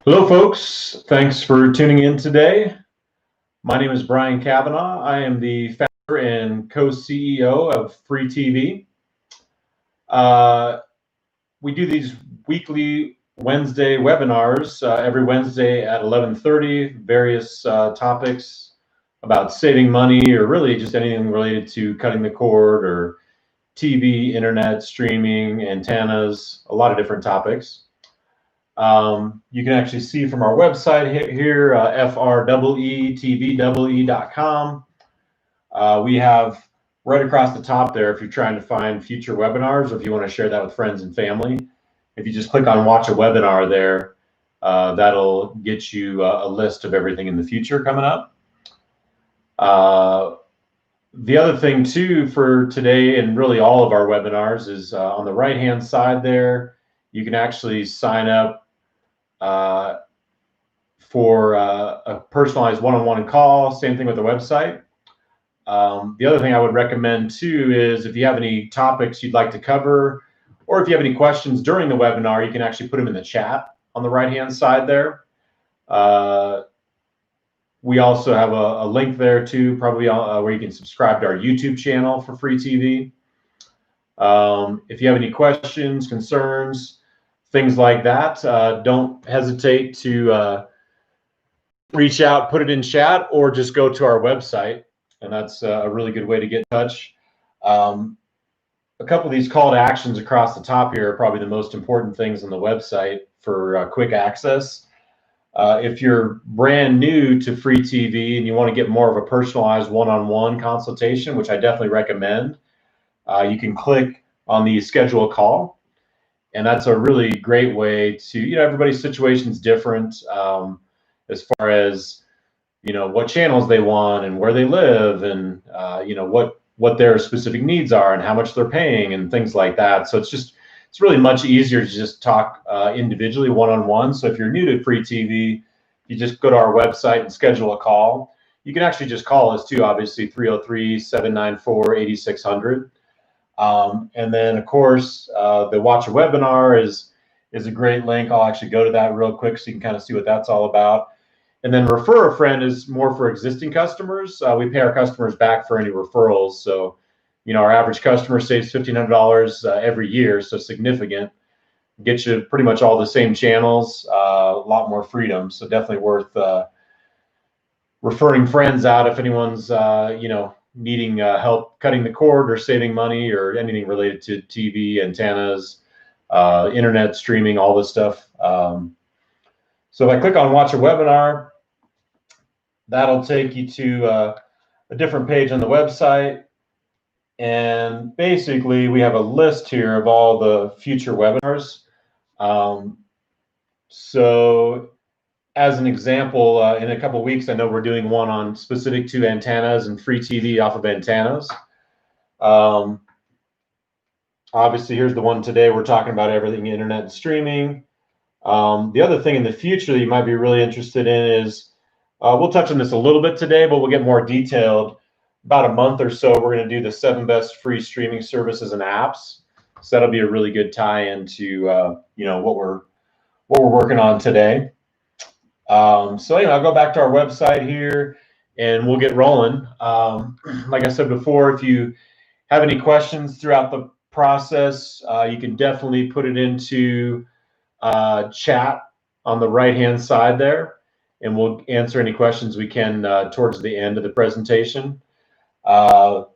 Hello, folks. Thanks for tuning in today. My name is Brian Kavanaugh. I am the founder and co-CEO of Free TV. We do these weekly Wednesday webinars every Wednesday at 11:30, various topics about saving money or really just anything related to cutting the cord or TV, internet, streaming, antennas, a lot of different topics. You can actually see from our website here, freetve.com. We have right across the top there, if you're trying to find future webinars or if you want to share that with friends and family, if you just click on watch a webinar there, that'll get you a list of everything in the future coming up. The other thing too for today and really all of our webinars is on the right hand side there, you can actually sign up for a personalized one-on-one call. Same thing with the website. The other thing I would recommend too is if you have any topics you'd like to cover, or if you have any questions during the webinar, you can actually put them in the chat on the right-hand side there. We also have a link there too, probably where you can subscribe to our YouTube channel for Free TV. If you have any questions, concerns, things like that, don't hesitate to reach out, put it in chat, or just go to our website, and that's a really good way to get in touch. A couple of these call to actions across the top here are probably the most important things on the website for quick access. If you're brand new to Free TV and you want to get more of a personalized one-on-one consultation, which I definitely recommend, you can click on the schedule a call. And that's a really great way to, everybody's situation is different as far as, what channels they want and where they live and, what their specific needs are and how much they're paying and things like that. So it's really much easier to just talk individually one-on-one. So if you're new to Free TV, you just go to our website and schedule a call. You can actually just call us too, obviously, 303-794-8600. And then, of course, the Watch a Webinar is a great link. I'll actually go to that real quick so you can kind of see what that's all about. And then Refer a Friend is more for existing customers. We pay our customers back for any referrals. So, our average customer saves $1,500 every year, so significant. Gets you pretty much all the same channels, a lot more freedom. So definitely worth referring friends out if anyone's, needing help cutting the cord or saving money or anything related to TV, antennas, internet streaming, all this stuff. So if I click on Watch a Webinar, that'll take you to a different page on the website. And basically, we have a list here of all the future webinars. So as an example, in a couple of weeks, I know we're doing one on specific to antennas and Free TV off of antennas. Obviously, here's the one today. We're talking about everything internet and streaming. The other thing in the future that you might be really interested in is, we'll touch on this a little bit today, but we'll get more detailed. About a month or so, we're going to do the 7 best free streaming services and apps. So that'll be a really good tie into what we're working on today. So anyway, I'll go back to our website here and we'll get rolling. Like I said before, if you have any questions throughout the process, you can definitely put it into chat on the right-hand side there, and we'll answer any questions we can towards the end of the presentation. Go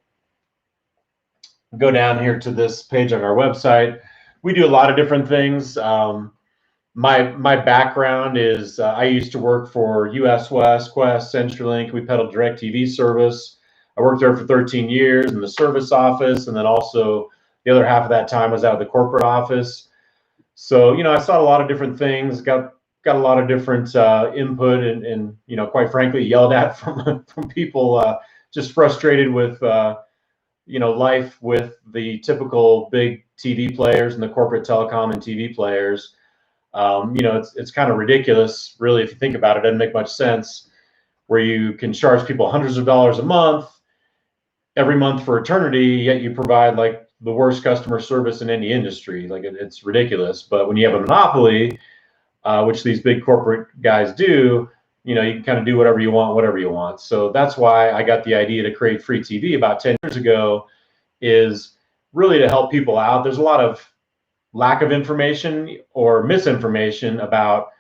down here to this page on our website. We do a lot of different things. My background is I used to work for US West, Quest, CenturyLink. We peddled DirecTV service. I worked there for 13 years in the service office, and then also the other half of that time was out of the corporate office. So, I saw a lot of different things, got a lot of different input, and quite frankly, yelled at from people just frustrated with life with the typical big TV players and the corporate telecom and TV players. It's kind of ridiculous, really, if you think about it. It doesn't make much sense where you can charge people hundreds of dollars a month, every month for eternity, yet you provide like the worst customer service in any industry. Like it's ridiculous. But when you have a monopoly, which these big corporate guys do, you can kind of do whatever you want, whatever you want. So that's why I got the idea to create free TV about 10 years ago, is really to help people out. There's a lot of lack of information or misinformation about,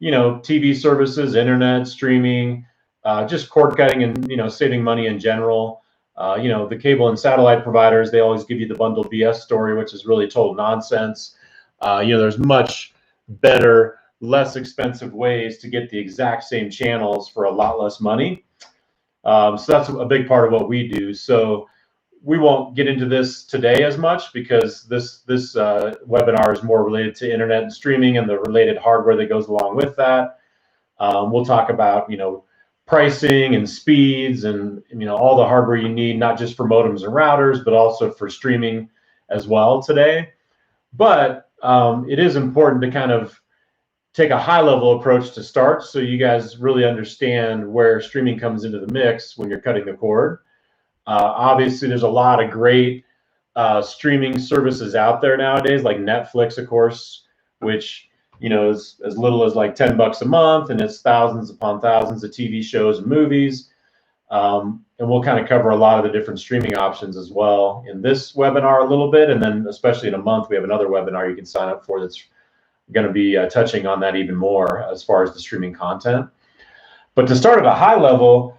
TV services, internet, streaming, just cord cutting and, saving money in general. The cable and satellite providers, they always give you the bundled BS story, which is really total nonsense. There's much better, less expensive ways to get the exact same channels for a lot less money. So that's a big part of what we do. So we won't get into this today as much, because this webinar is more related to internet and streaming and the related hardware that goes along with that. We'll talk about pricing and speeds and all the hardware you need, not just for modems and routers, but also for streaming as well today. But it is important to kind of take a high-level approach to start, so you guys really understand where streaming comes into the mix when you're cutting the cord. Obviously, there's a lot of great streaming services out there nowadays, like Netflix, of course, which is as little as like $10 a month, and it's thousands upon thousands of TV shows and movies. And we'll kind of cover a lot of the different streaming options as well in this webinar a little bit, and then especially in a month we have another webinar you can sign up for that's going to be touching on that even more as far as the streaming content. But to start at a high level,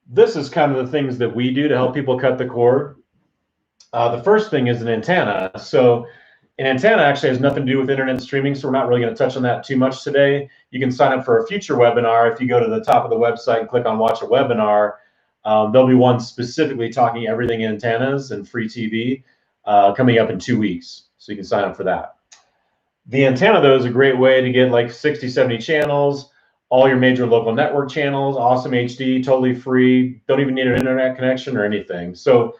this is kind of the things that we do to help people cut the cord. The first thing is an antenna. So an antenna actually has nothing to do with internet streaming, so we're not really going to touch on that too much today. You can sign up for a future webinar. If you go to the top of the website and click on Watch a Webinar, there'll be one specifically talking everything antennas and free TV coming up in 2 weeks. So you can sign up for that. The antenna, though, is a great way to get like 60, 70 channels, all your major local network channels, awesome HD, totally free, don't even need an internet connection or anything. So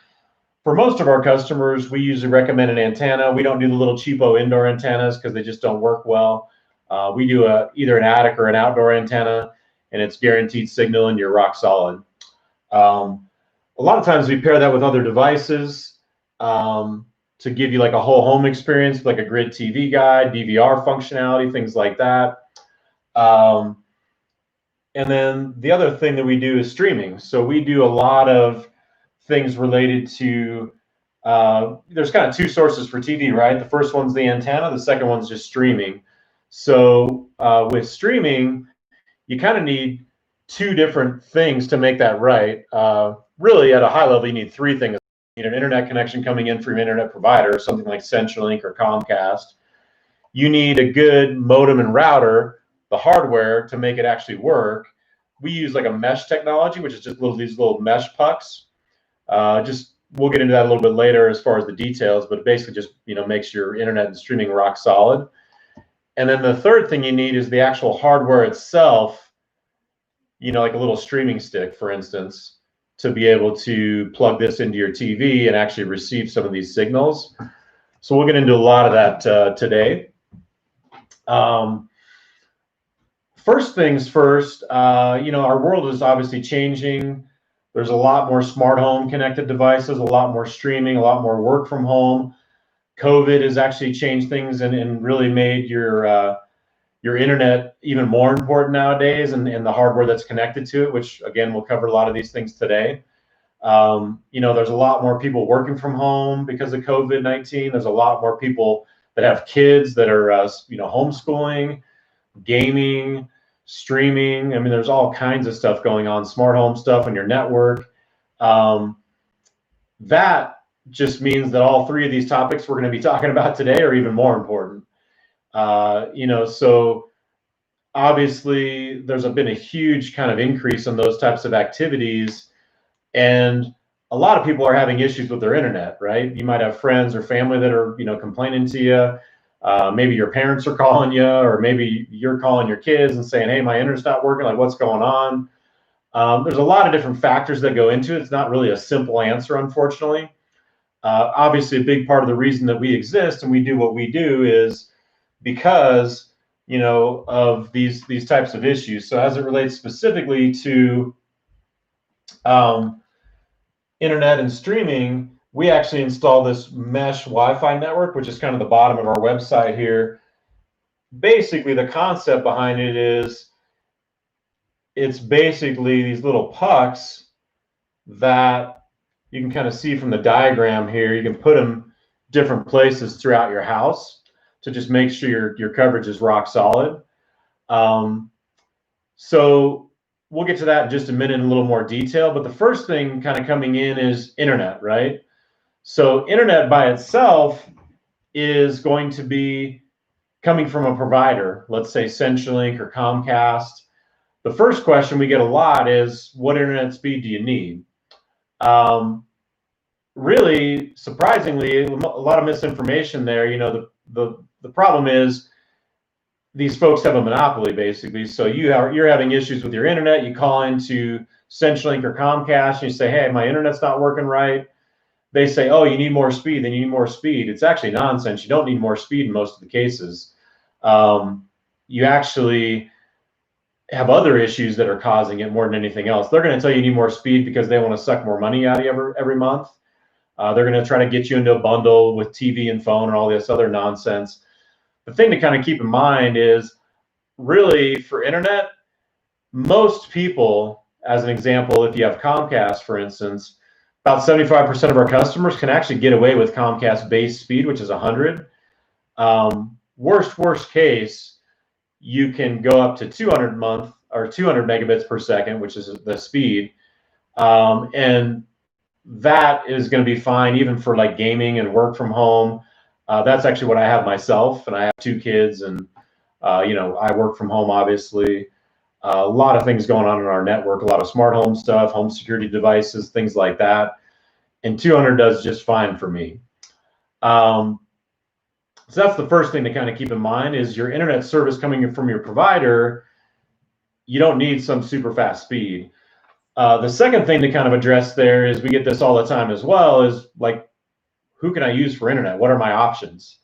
for most of our customers, we usually recommend an antenna. We don't do the little cheapo indoor antennas because they just don't work well. We do either an attic or an outdoor antenna, and it's guaranteed signal and you're rock solid. A lot of times we pair that with other devices to give you like a whole home experience, like a grid TV guide, DVR functionality, things like that. And then the other thing that we do is streaming. So we do a lot of things related to, there's kind of two sources for TV, right? The first one's the antenna, the second one's just streaming. So with streaming, you kind of need two different things to make that right. Really, at a high level, you need three things. You need an internet connection coming in from your internet provider, something like CenturyLink or Comcast. You need a good modem and router, the hardware, to make it actually work. We use like a mesh technology, which is just these little mesh pucks. We'll get into that a little bit later as far as the details, but it basically just makes your internet and streaming rock solid. And then the third thing you need is the actual hardware itself, like a little streaming stick, for instance, to be able to plug this into your TV and actually receive some of these signals. So we'll get into a lot of that today. First things first, our world is obviously changing. There's a lot more smart home connected devices, a lot more streaming, a lot more work from home. COVID has actually changed things and really made your internet even more important nowadays, and the hardware that's connected to it, which again, we'll cover a lot of these things today. There's a lot more people working from home because of COVID-19. There's a lot more people that have kids that are, homeschooling, gaming, streaming. I mean, there's all kinds of stuff going on, smart home stuff on your network. That just means that all three of these topics we're going to be talking about today are even more important. So obviously there's been a huge kind of increase in those types of activities, and a lot of people are having issues with their internet, right? You might have friends or family that are, complaining to you. Maybe your parents are calling you, or maybe you're calling your kids and saying, hey, my internet's not working, like what's going on? There's a lot of different factors that go into it. It's not really a simple answer, unfortunately. Obviously, a big part of the reason that we exist and we do what we do is because, of these types of issues. So as it relates specifically to internet and streaming, we actually install this mesh Wi-Fi network, which is kind of the bottom of our website here. Basically, the concept behind it is it's basically these little pucks that you can kind of see from the diagram here. You can put them different places throughout your house to just make sure your coverage is rock solid. So we'll get to that in just a minute in a little more detail. But the first thing kind of coming in is internet, right? So internet by itself is going to be coming from a provider, let's say CenturyLink or Comcast. The first question we get a lot is, what internet speed do you need? Really, surprisingly, a lot of misinformation there. You know, the problem is these folks have a monopoly, basically. So you're having issues with your internet. You call into CenturyLink or Comcast and you say, hey, my internet's not working right. They say, oh, you need more speed. Then you need more speed. It's actually nonsense. You don't need more speed in most of the cases. You actually have other issues that are causing it more than anything else. They're going to tell you need more speed because they want to suck more money out of you every month. They're going to try to get you into a bundle with TV and phone and all this other nonsense. The thing to kind of keep in mind is, really, for internet, most people, as an example, if you have Comcast, for instance, about 75% of our customers can actually get away with Comcast base speed, which is 100. Worst case, you can go up to 200 megabits per second, which is the speed. And that is going to be fine even for like gaming and work from home. That's actually what I have myself, and I have 2 kids, and I work from home, obviously. A lot of things going on in our network, a lot of smart home stuff, home security devices, things like that. And 200 does just fine for me. So that's the first thing to kind of keep in mind is your internet service coming from your provider. You don't need some super fast speed. The second thing to kind of address there is, we get this all the time as well, is like, who can I use for internet? What are my options?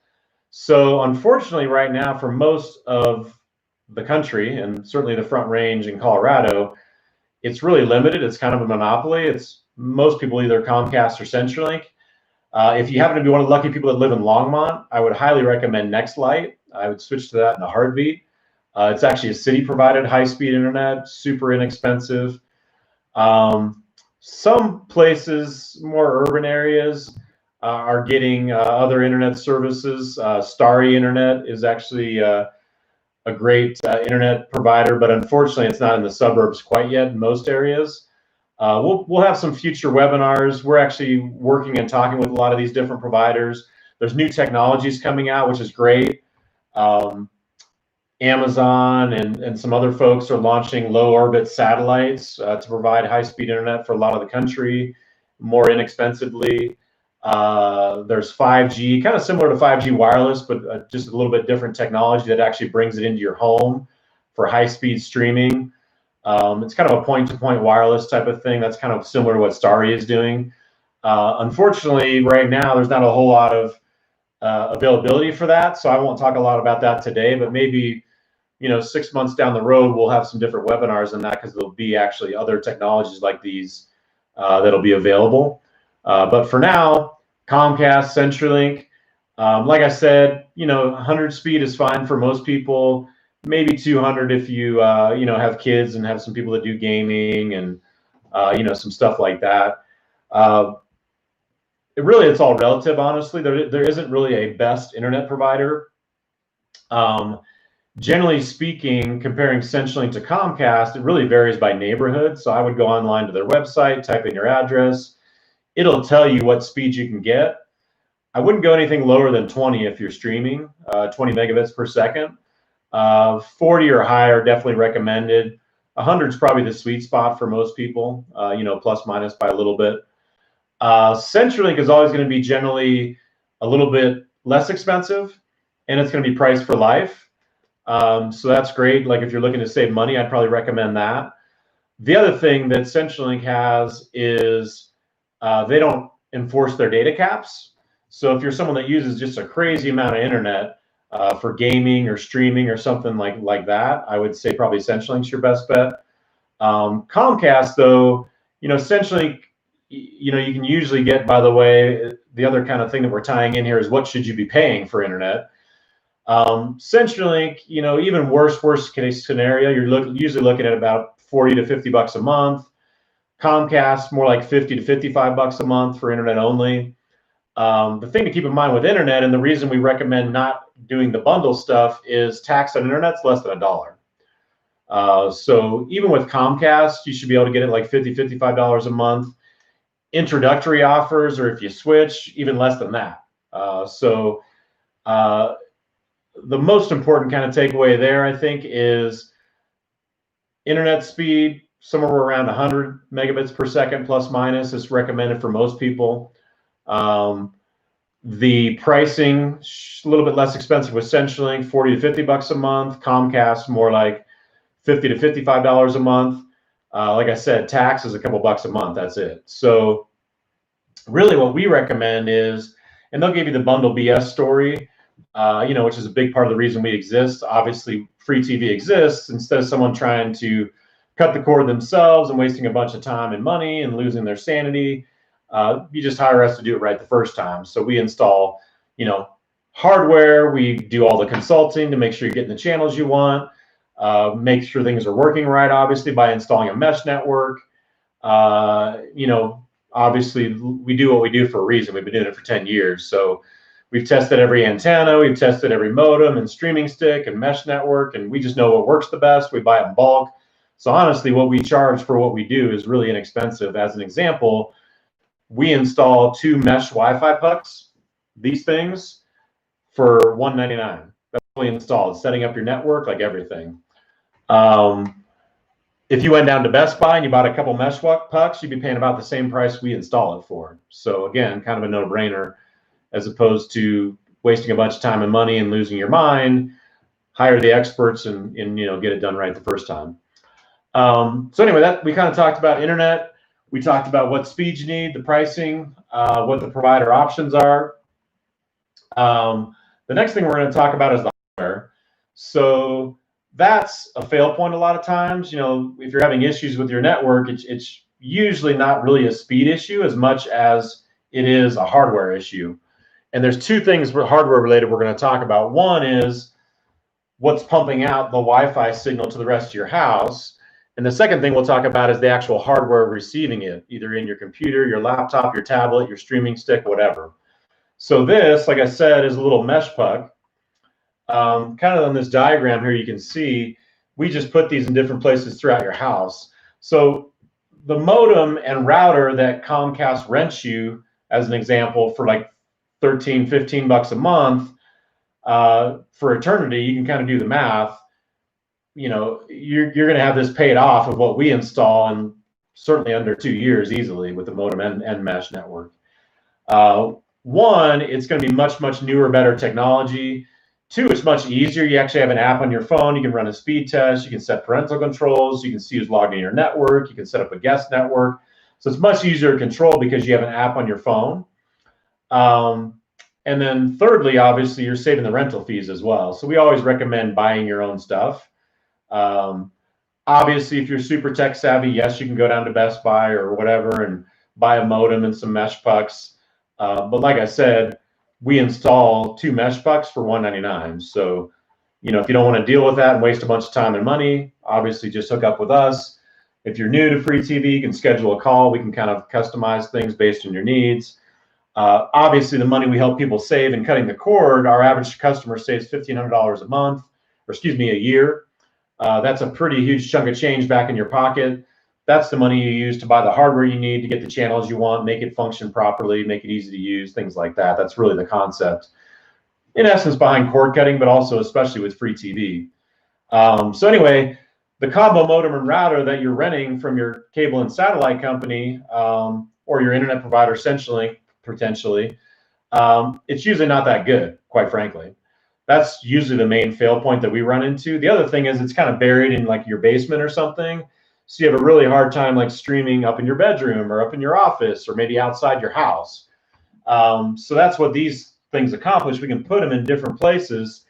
So unfortunately, right now, for most of the country, and certainly the Front Range in Colorado, it's really limited. It's kind of a monopoly. It's most people either Comcast or CenturyLink. If you happen to be one of the lucky people that live in Longmont, I would highly recommend NextLight. I would switch to that in a heartbeat. It's actually a city-provided high-speed internet, super inexpensive. Some places, more urban areas, are getting other internet services. Starry Internet is actually a great internet provider, but unfortunately, it's not in the suburbs quite yet in most areas. We'll have some future webinars. We're actually working and talking with a lot of these different providers. There's new technologies coming out, which is great. Amazon and some other folks are launching low orbit satellites to provide high-speed internet for a lot of the country more inexpensively. There's 5G, kind of similar to 5G wireless, but just a little bit different technology that actually brings it into your home for high-speed streaming. It's kind of a point-to-point wireless type of thing. That's kind of similar to what Starry is doing. Unfortunately, right now, there's not a whole lot of availability for that, so I won't talk a lot about that today, but maybe 6 months down the road, we'll have some different webinars on that, because there'll be actually other technologies like these that'll be available. But for now, Comcast, CenturyLink, like I said, 100 speed is fine for most people. Maybe 200 if you have kids and have some people that do gaming and some stuff like that. It's all relative, honestly. There isn't really a best internet provider. Generally speaking, comparing CenturyLink to Comcast, it really varies by neighborhood. So I would go online to their website, type in your address. It'll tell you what speed you can get. I wouldn't go anything lower than 20 if you're streaming, 20 megabits per second. 40 or higher definitely recommended. 100 is probably the sweet spot for most people, plus minus by a little bit. CenturyLink is always going to be generally a little bit less expensive, and it's going to be priced for life. So that's great. Like if you're looking to save money, I'd probably recommend that. The other thing that CenturyLink has is they don't enforce their data caps. So if you're someone that uses just a crazy amount of internet for gaming or streaming or something like that, I would say probably CenturyLink's your best bet. Comcast, though, CenturyLink, you know, you can usually get, by the way, the other kind of thing that we're tying in here is what should you be paying for internet? CenturyLink, you know, even worst case scenario, you're usually looking at about 40 to 50 bucks a month. Comcast, more like 50 to 55 bucks a month for internet only. The thing to keep in mind with internet, and the reason we recommend not doing the bundle stuff, is tax on internet's less than $1. So even with Comcast, you should be able to get it like $50, $55 a month. Introductory offers, or if you switch, even less than that. The most important kind of takeaway there, I think, is internet speed, somewhere around 100 megabits per second plus minus is recommended for most people. The pricing, a little bit less expensive with CenturyLink, 40 to 50 bucks a month. Comcast, more like $50 to $55 a month. Like I said, tax is a couple bucks a month. That's it. So really what we recommend is, and they'll give you the bundle BS story, you know, which is a big part of the reason we exist. Obviously, free TV exists instead of someone trying to cut the cord themselves and wasting a bunch of time and money and losing their sanity. You just hire us to do it right the first time. So we install, you know, hardware. We do all the consulting to make sure you're getting the channels you want. Make sure things are working right, obviously, by installing a mesh network. You know, obviously, we do what we do for a reason. We've been doing it for 10 years. So we've tested every antenna. We've tested every modem and streaming stick and mesh network, and we just know what works the best. We buy it in bulk. So honestly, what we charge for what we do is really inexpensive. As an example, we install 2 mesh Wi-Fi pucks, these things, for $199. That's fully installed, setting up your network, like everything. If you went down to Best Buy and you bought a couple mesh pucks, you'd be paying about the same price we install it for. So again, kind of a no-brainer, as opposed to wasting a bunch of time and money and losing your mind. Hire the experts and you know, get it done right the first time. So anyway, we kind of talked about internet. We talked about what speeds you need, the pricing, what the provider options are. The next thing we're going to talk about is the hardware. So that's a fail point a lot of times. You know, if you're having issues with your network, it's usually not really a speed issue as much as it is a hardware issue. And there's 2 things hardware related we're going to talk about. One is what's pumping out the Wi-Fi signal to the rest of your house. And the second thing we'll talk about is the actual hardware receiving it, either in your computer, your laptop, your tablet, your streaming stick, whatever. So this, like I said, is a little mesh puck. Kind of on this diagram here, you can see we just put these in different places throughout your house. So the modem and router that Comcast rents you, as an example, for like 13, 15 bucks a month for eternity, you can kind of do the math. You know, you're going to have this paid off of what we install in certainly under 2 years easily with the modem and mesh network. One, it's going to be much newer, better technology. 2, it's much easier. You actually have an app on your phone. You can run a speed test. You can set parental controls. You can see who's logged in your network. You can set up a guest network. So it's much easier to control because you have an app on your phone. And then thirdly, obviously, you're saving the rental fees as well. So we always recommend buying your own stuff. Obviously, if you're super tech savvy, yes, you can go down to Best Buy or whatever and buy a modem and some mesh pucks. But like I said, we install 2 mesh pucks for $199. So, you know, if you don't want to deal with that and waste a bunch of time and money, obviously just hook up with us. If you're new to free TV, you can schedule a call. We can kind of customize things based on your needs. Obviously, the money we help people save in cutting the cord, our average customer saves $1,500 a month, or excuse me, a year. That's a pretty huge chunk of change back in your pocket. That's the money you use to buy the hardware you need to get the channels you want, make it function properly, make it easy to use, things like that. That's really the concept, in essence, behind cord cutting, but also especially with free TV. So anyway, the combo modem and router that you're renting from your cable and satellite company or your internet provider, CenturyLink, potentially, it's usually not that good, quite frankly. That's usually the main fail point that we run into. The other thing is it's kind of buried in like your basement or something. So you have a really hard time like streaming up in your bedroom or up in your office or maybe outside your house. So that's what these things accomplish. We can put them in different places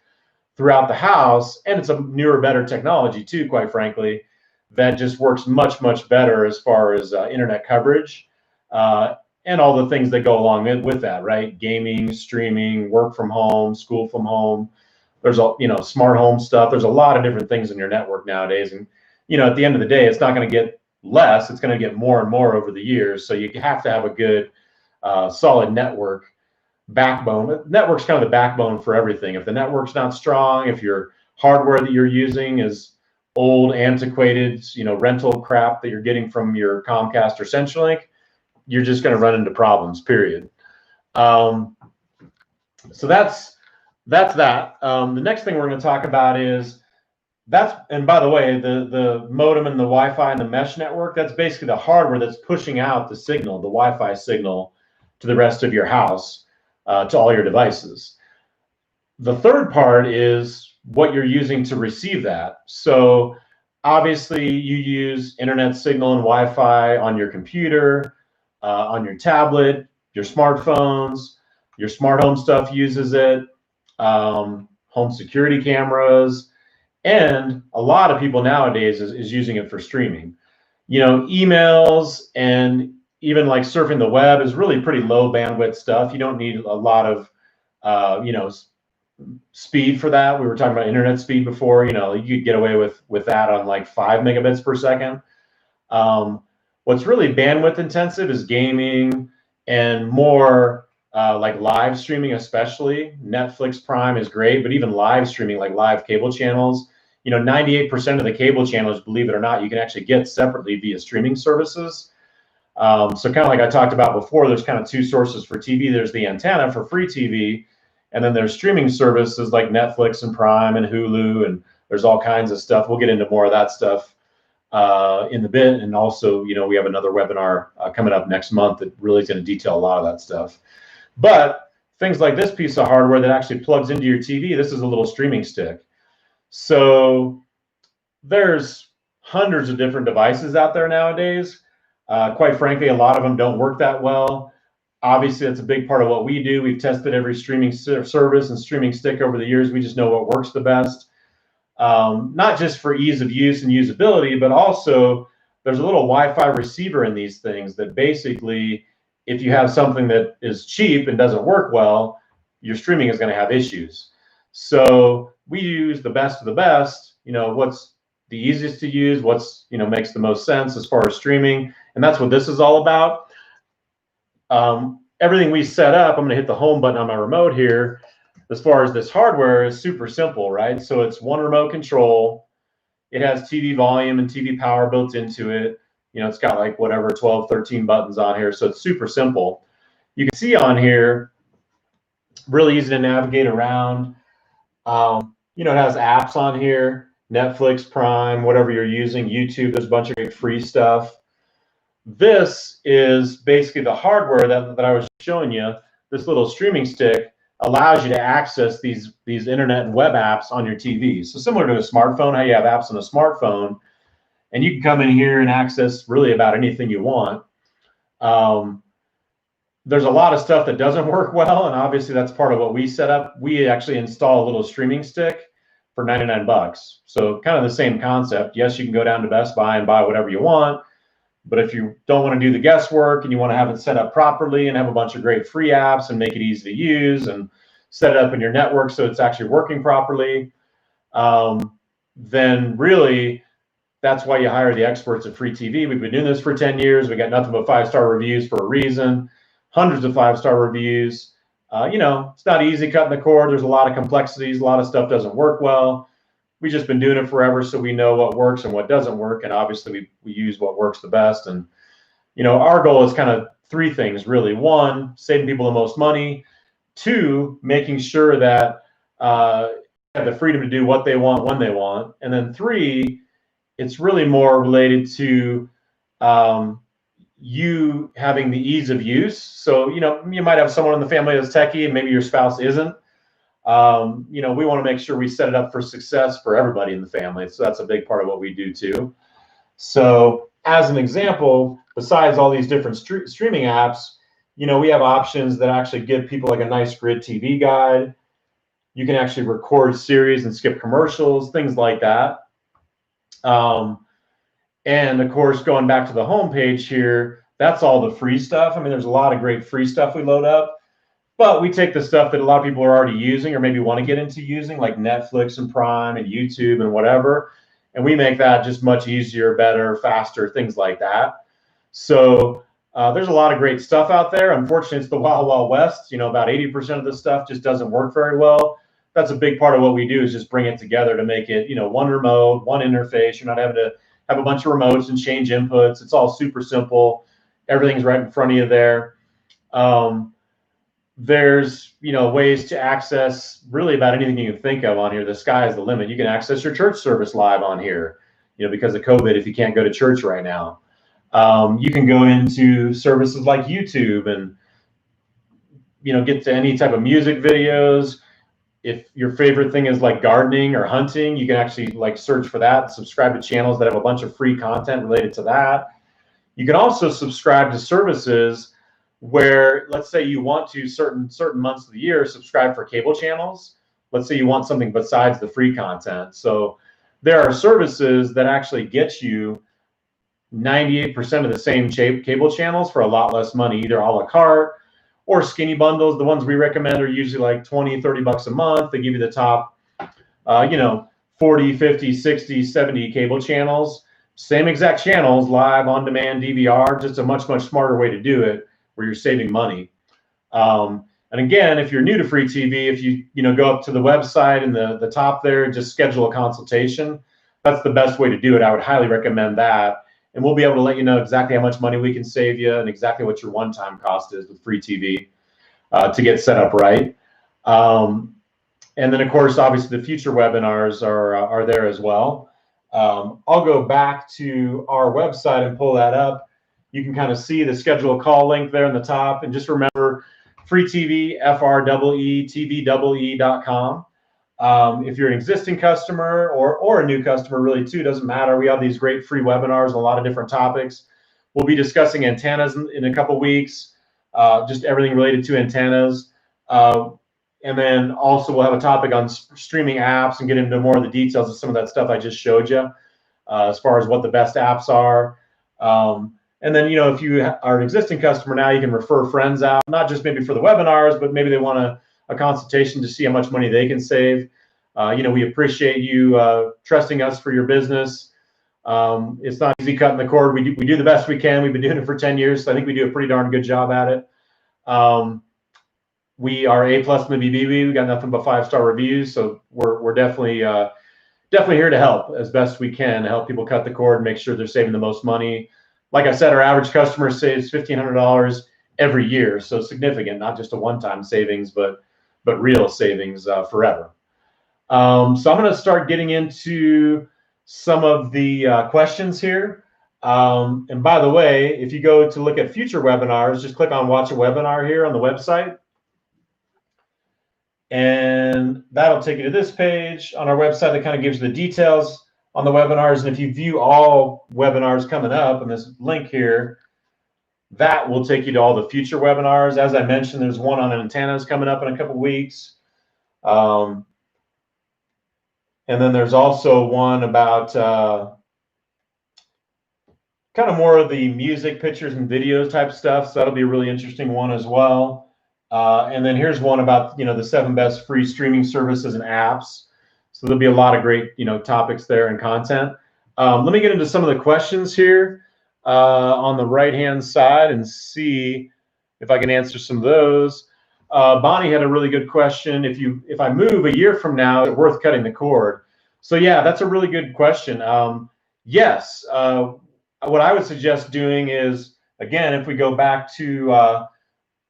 throughout the house. And it's a newer, better technology too, quite frankly, that just works much better as far as internet coverage. and all the things that go along with that, right? Gaming, streaming, work from home, school from home. There's a, smart home stuff. There's a lot of different things in your network nowadays. And, at the end of the day, it's not going to get less. It's going to get more and more over the years. So you have to have a good, solid network backbone. Network's kind of the backbone for everything. If the network's not strong, if your hardware that you're using is old, antiquated, rental crap that you're getting from your Comcast or CenturyLink, you're just going to run into problems, period. So that's that. The next thing we're going to talk about is and by the way, the modem and the Wi-Fi and the mesh network, that's basically the hardware that's pushing out the signal, the Wi-Fi signal, to the rest of your house, to all your devices. The third part is what you're using to receive that. So obviously you use internet signal and Wi-Fi on your computer, on your tablet, your smartphones, your smart home stuff uses it, home security cameras, and a lot of people nowadays is using it for streaming. Emails and even like surfing the web is really pretty low bandwidth stuff. You don't need a lot of, speed for that. We were talking about internet speed before. You could get away with that on like 5 megabits per second. What's really bandwidth intensive is gaming and more like live streaming, especially. Netflix Prime is great, but even live streaming, like live cable channels, 98% of the cable channels, believe it or not, you can actually get separately via streaming services. So kind of like I talked about before, there's kind of two sources for TV. There's the antenna for free TV, and then there's streaming services like Netflix and Prime and Hulu, and there's all kinds of stuff. We'll get into more of that stuff in a bit. And also, we have another webinar coming up next month that really is going to detail a lot of that stuff. But things like this piece of hardware that actually plugs into your TV, this is a little streaming stick. So there's hundreds of different devices out there nowadays. Quite frankly, a lot of them don't work that well. Obviously, that's a big part of what we do. We've tested every streaming service and streaming stick over the years. We just know what works the best. Not just for ease of use and usability, but also there's a little Wi-Fi receiver in these things that basically, if you have something that is cheap and doesn't work well, your streaming is going to have issues. So we use the best of the best, what's the easiest to use, what's, makes the most sense as far as streaming. And that's what this is all about. Everything we set up, I'm going to hit the home button on my remote here. As far as this hardware is super simple, right? So it's one remote control. It has TV volume and TV power built into it. It's got like whatever, 12, 13 buttons on here. So it's super simple. You can see on here, really easy to navigate around. It has apps on here, Netflix, Prime, whatever you're using, YouTube. There's a bunch of great free stuff. This is basically the hardware that I was showing you. This little streaming stick allows you to access these internet and web apps on your TV. So similar to a smartphone, how you have apps on a smartphone, and you can come in here and access really about anything you want. There's a lot of stuff that doesn't work well, and obviously that's part of what we set up. We actually install a little streaming stick for 99 bucks. So kind of the same concept. Yes, you can go down to Best Buy and buy whatever you want, but if you don't want to do the guesswork and you want to have it set up properly and have a bunch of great free apps and make it easy to use and set it up in your network so it's actually working properly, then really that's why you hire the experts at Free TV. We've been doing this for 10 years. We got nothing but 5-star reviews for a reason, hundreds of 5-star reviews. It's not easy cutting the cord. There's a lot of complexities. A lot of stuff doesn't work well. We've just been doing it forever, so we know what works and what doesn't work. And obviously we use what works the best. And, our goal is kind of three things, really. One, saving people the most money. Two, making sure that have the freedom to do what they want when they want. And then three, it's really more related to you having the ease of use. So, you might have someone in the family that's techie and maybe your spouse isn't. We want to make sure we set it up for success for everybody in the family. So that's a big part of what we do too. So as an example, besides all these different streaming apps, we have options that actually give people like a nice grid TV guide. You can actually record series and skip commercials, things like that. And of course, going back to the home page here, That's all the free stuff. I mean, there's a lot of great free stuff we load up, but we take the stuff that a lot of people are already using or maybe want to get into using, like Netflix and Prime and YouTube and whatever, and we make that just much easier, better, faster, things like that. So there's a lot of great stuff out there. Unfortunately, it's the Wild Wild West. You know, about 80% of the stuff just doesn't work very well. That's a big part of what we do, is just bring it together to make it, you know, one remote, one interface. You're not having to have a bunch of remotes and change inputs. It's all super simple. Everything's right in front of you there. There's, you know, ways to access really about anything you can think of on here. The sky is the limit. You can access your church service live on here, you know, because of COVID, if you can't go to church right now. You can go into services like YouTube and, you know, get to any type of music videos. If your favorite thing is like gardening or hunting, you can actually like search for that, subscribe to channels that have a bunch of free content related to that. You can also subscribe to services where, let's say you want to certain months of the year subscribe for cable channels. Let's say you want something besides the free content. So there are services that actually get you 98% of the same cable channels for a lot less money, either a la carte or skinny bundles. The ones we recommend are usually like 20, 30 bucks a month. They give you the top, you know, 40, 50, 60, 70 cable channels. Same exact channels, live, on demand, DVR, just a much, much smarter way to do it where you're saving money. And again, if you're new to free TV, if you go up to the website and the top there, just schedule a consultation. That's the best way to do it. I would highly recommend that. And we'll be able to let you know exactly how much money we can save you and exactly what your one-time cost is with free TV to get set up right. And then, of course, obviously the future webinars are there as well. I'll go back to our website and pull that up. You can kind of see the schedule a call link there in the top. And just remember, free TV, FREETV.com. If you're an existing customer or a new customer, really too, doesn't matter. We have these great free webinars, a lot of different topics. We'll be discussing antennas in a couple weeks, just everything related to antennas. And then also we'll have a topic on streaming apps and get into more of the details of some of that stuff I just showed you, as far as what the best apps are. And then, if you are an existing customer now, you can refer friends out, not just maybe for the webinars, but maybe they want a consultation to see how much money they can save. We appreciate you trusting us for your business. It's not easy cutting the cord. We do the best we can. We've been doing it for 10 years, so I think we do a pretty darn good job at it. We are A+ in the BBB. We got nothing but 5-star reviews, so we're definitely here to help as best we can to help people cut the cord and make sure they're saving the most money. Like I said, our average customer saves $1,500 every year, so significant, not just a one-time savings, but real savings forever. So I'm going to start getting into some of the questions here. And by the way, if you go to look at future webinars, just click on Watch a Webinar here on the website. And that'll take you to this page on our website that kind of gives you the details on the webinars. And if you view all webinars coming up in this link here, that will take you to all the future webinars. As I mentioned, there's one on antennas coming up in a couple weeks. And then there's also one about kind of more of the music, pictures, and videos type stuff. So that'll be a really interesting one as well. And then here's one about, the 7 best free streaming services and apps. So there'll be a lot of great, topics there and content. Let me get into some of the questions here on the right-hand side and see if I can answer some of those. Bonnie had a really good question. If I move a year from now, is it worth cutting the cord? So yeah, that's a really good question. Yes. What I would suggest doing is, again, if we go back to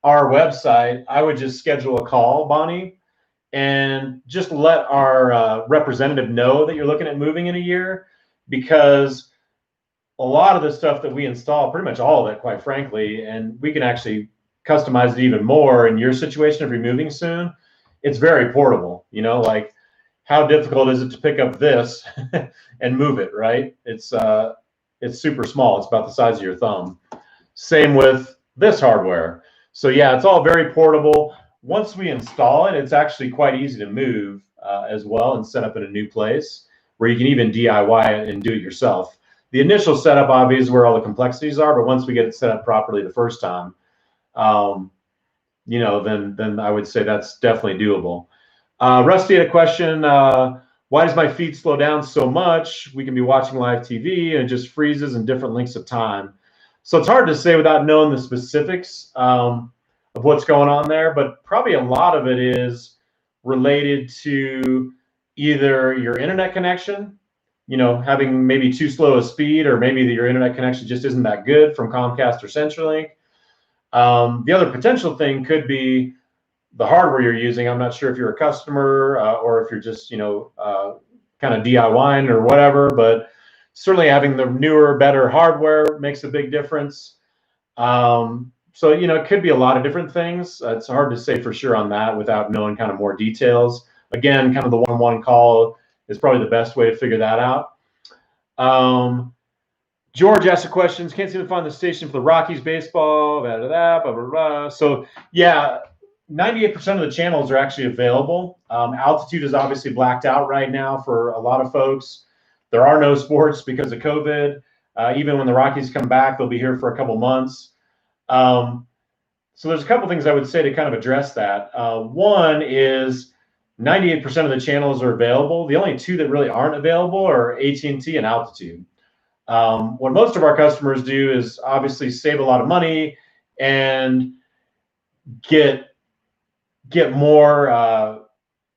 our website, I would just schedule a call, Bonnie, and just let our representative know that you're looking at moving in a year, because a lot of the stuff that we install, pretty much all of it, quite frankly, and we can actually customize it even more in your situation if you're moving soon. It's very portable, like how difficult is it to pick up this and move it, right? It's super small. It's about the size of your thumb. Same with this hardware. So yeah, it's all very portable. Once we install it, it's actually quite easy to move as well and set up in a new place where you can even DIY it and do it yourself. The initial setup obviously is where all the complexities are, but once we get it set up properly the first time, you know, then I would say that's definitely doable. Rusty had a question. Why does my feed slow down so much? We can be watching live TV and it just freezes in different lengths of time. So it's hard to say without knowing the specifics of what's going on there, but probably a lot of it is related to either your internet connection, you know, having maybe too slow a speed, or maybe your internet connection just isn't that good from Comcast or CenturyLink. The other potential thing could be the hardware you're using. I'm not sure if you're a customer or if you're just, you know, kind of DIYing or whatever, but certainly having the newer, better hardware makes a big difference. So, you know, it could be a lot of different things. It's hard to say for sure on that without knowing kind of more details. Again, kind of the one-on-one call is probably the best way to figure that out. George asked a question. Can't seem to find the station for the Rockies baseball. Blah, blah, blah, blah, blah, blah. So, yeah, 98% of the channels are actually available. Altitude is obviously blacked out right now for a lot of folks. There are no sports because of COVID. Even when the Rockies come back, they'll be here for a couple months. So there's a couple things I would say to kind of address that. One is 98% of the channels are available. The only two that really aren't available are AT&T and Altitude. What most of our customers do is obviously save a lot of money and get more,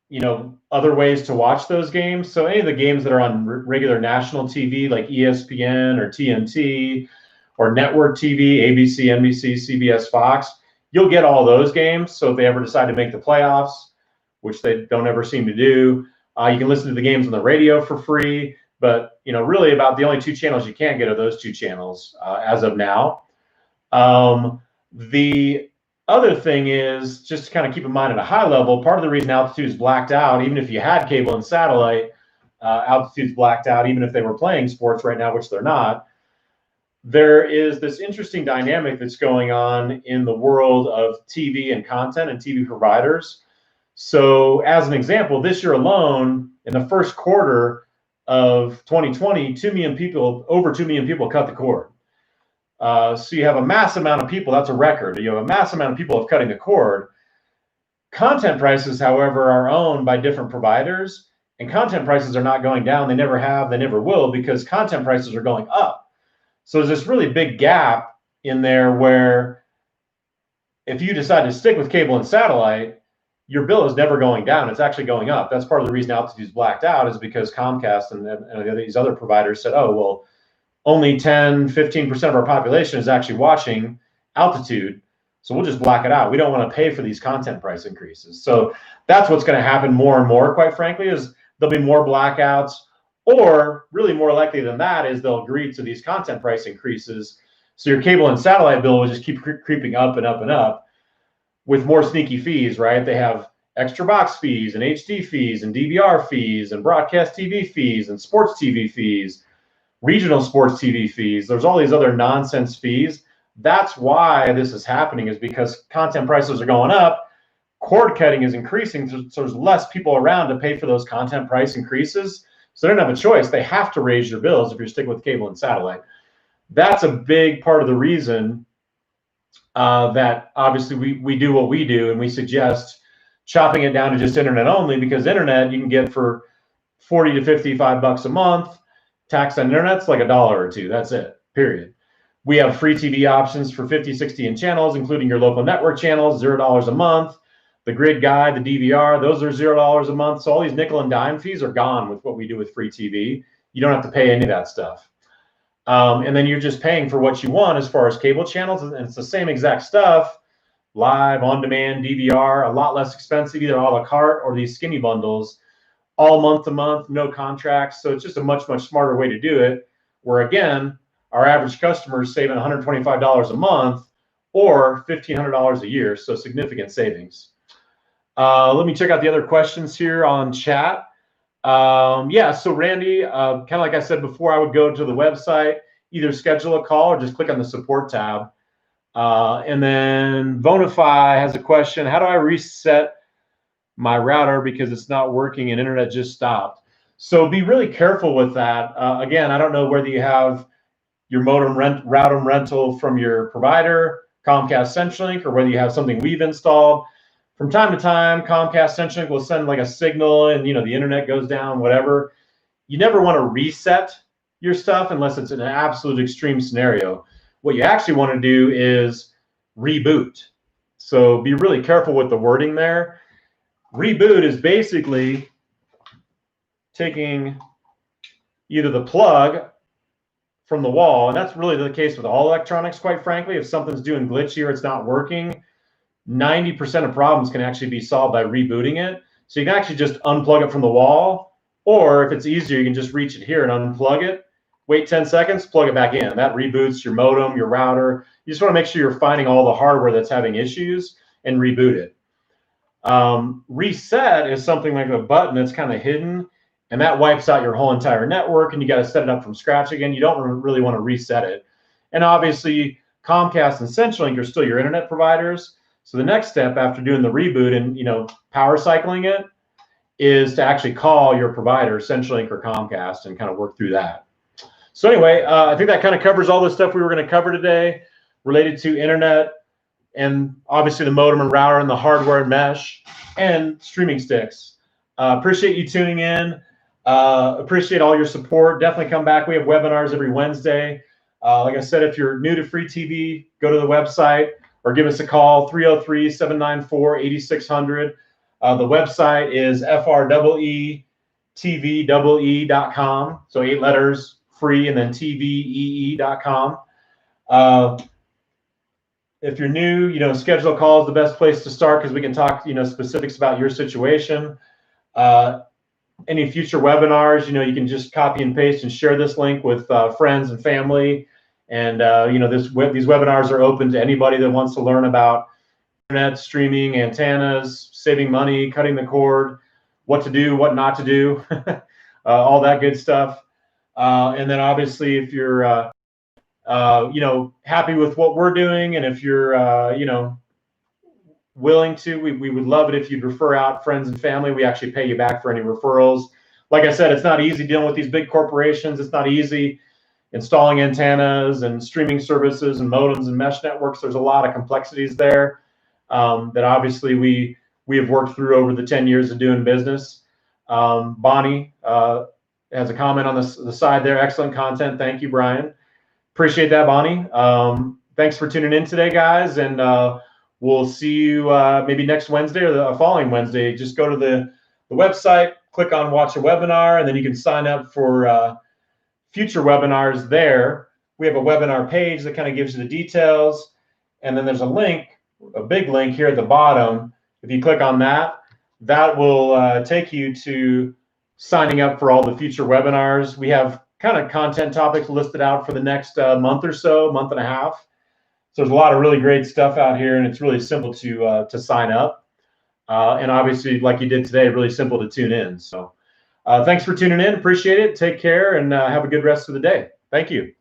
you know, other ways to watch those games. So any of the games that are on regular national TV, like ESPN or TNT or network TV, ABC, NBC, CBS, Fox, you'll get all those games. So if they ever decide to make the playoffs, which they don't ever seem to do, you can listen to the games on the radio for free. But, you know, really about the only two channels you can't get are those two channels as of now. The other thing is, just to kind of keep in mind at a high level, part of the reason Altitude is blacked out, even if you had cable and satellite, Altitude's blacked out, even if they were playing sports right now, which they're not. There is this interesting dynamic that's going on in the world of TV and content and TV providers. So as an example, this year alone, in the first quarter of 2020, 2 million people, over 2 million people cut the cord. So you have a mass amount of people. That's a record. You have a mass amount of people of cutting the cord. Content prices, however, are owned by different providers, and content prices are not going down. They never have, they never will, because content prices are going up. So there's this really big gap in there where if you decide to stick with cable and satellite, your bill is never going down. It's actually going up. That's part of the reason Altitude is blacked out, is because Comcast and these other providers said, oh, well, only 10, 15% of our population is actually watching Altitude, so we'll just black it out. We don't want to pay for these content price increases. So that's what's going to happen more and more, quite frankly, is there'll be more blackouts, or really more likely than that is they'll agree to these content price increases. So your cable and satellite bill will just keep creeping up and up and up with more sneaky fees, right? They have extra box fees and HD fees and DVR fees and broadcast TV fees and sports TV fees, regional sports TV fees. There's all these other nonsense fees. That's why this is happening, is because content prices are going up, cord cutting is increasing, so there's less people around to pay for those content price increases. So they don't have a choice. They have to raise your bills if you're sticking with cable and satellite. That's a big part of the reason that obviously we do what we do, and we suggest chopping it down to just internet only, because internet you can get for 40 to 55 bucks a month. Tax on internet's like $1 or $2. That's it, period. We have free TV options for 50, 60 inch channels, including your local network channels, $0 a month. The grid guide, the DVR, those are $0 a month. So all these nickel and dime fees are gone with what we do with free TV. You don't have to pay any of that stuff. And then you're just paying for what you want as far as cable channels. And it's the same exact stuff, live, on-demand, DVR, a lot less expensive, either a la carte or these skinny bundles, all month to month, no contracts. So it's just a much, much smarter way to do it, where, again, our average customer is saving $125 a month or $1,500 a year, so significant savings. Let me check out the other questions here on chat. Yeah, so Randy, kind of like I said before, I would go to the website, either schedule a call or just click on the support tab. And then Vonify has a question. How do I reset my router because it's not working and internet just stopped? So be really careful with that. Again, I don't know whether you have your modem router rental from your provider, Comcast CenturyLink, or whether you have something we've installed. From time to time, Comcast CenturyLink will send like a signal and the internet goes down, whatever. You never want to reset your stuff unless it's an absolute extreme scenario. What you actually want to do is reboot. So be really careful with the wording there. Reboot is basically taking either the plug from the wall, and that's really the case with all electronics, quite frankly. If something's doing glitchy or it's not working, 90% of problems can actually be solved by rebooting it. So you can actually just unplug it from the wall, or if it's easier, you can just reach it here and unplug it, wait 10 seconds, plug it back in. That reboots your modem, your router. You just want to make sure you're finding all the hardware that's having issues and reboot it. Reset is something like a button that's kind of hidden, and that wipes out your whole entire network, and you got to set it up from scratch again. You don't really want to reset it. And obviously, Comcast and CenturyLink are still your internet providers. So the next step after doing the reboot and power cycling it is to actually call your provider, CenturyLink or Comcast, and kind of work through that. So anyway, I think that kind of covers all the stuff we were going to cover today related to internet, and obviously the modem and router and the hardware and mesh and streaming sticks. Appreciate you tuning in. Appreciate all your support. Definitely come back. We have webinars every Wednesday. Like I said, if you're new to free TV, go to the website or give us a call, 303-794-8600. The website is freetv.com. So 8 letters, free, and then tvee.com. If you're new, schedule a call is the best place to start because we can talk, specifics about your situation. Any future webinars, you can just copy and paste and share this link with friends and family. And, these webinars are open to anybody that wants to learn about internet, streaming, antennas, saving money, cutting the cord, what to do, what not to do, all that good stuff. And then obviously if you're, happy with what we're doing, and if you're, willing to, we would love it if you'd refer out friends and family. We actually pay you back for any referrals. Like I said, it's not easy dealing with these big corporations. It's not easy installing antennas and streaming services and modems and mesh networks. There's a lot of complexities there that obviously we have worked through over the 10 years of doing business. Bonnie has a comment on the side there. Excellent content. Thank you, Brian. Appreciate that, Bonnie. Thanks for tuning in today, guys, and we'll see you maybe next Wednesday or the following Wednesday. Just go to the website, click on Watch a Webinar, and then you can sign up for future webinars there. We have a webinar page that kind of gives you the details, and then there's a link, a big link here at the bottom. If you click on that, that will take you to signing up for all the future webinars. We have kind of content topics listed out for the next month or so, month and a half. So there's a lot of really great stuff out here, and it's really simple to sign up. And obviously, like you did today, really simple to tune in. So thanks for tuning in. Appreciate it. Take care, and have a good rest of the day. Thank you.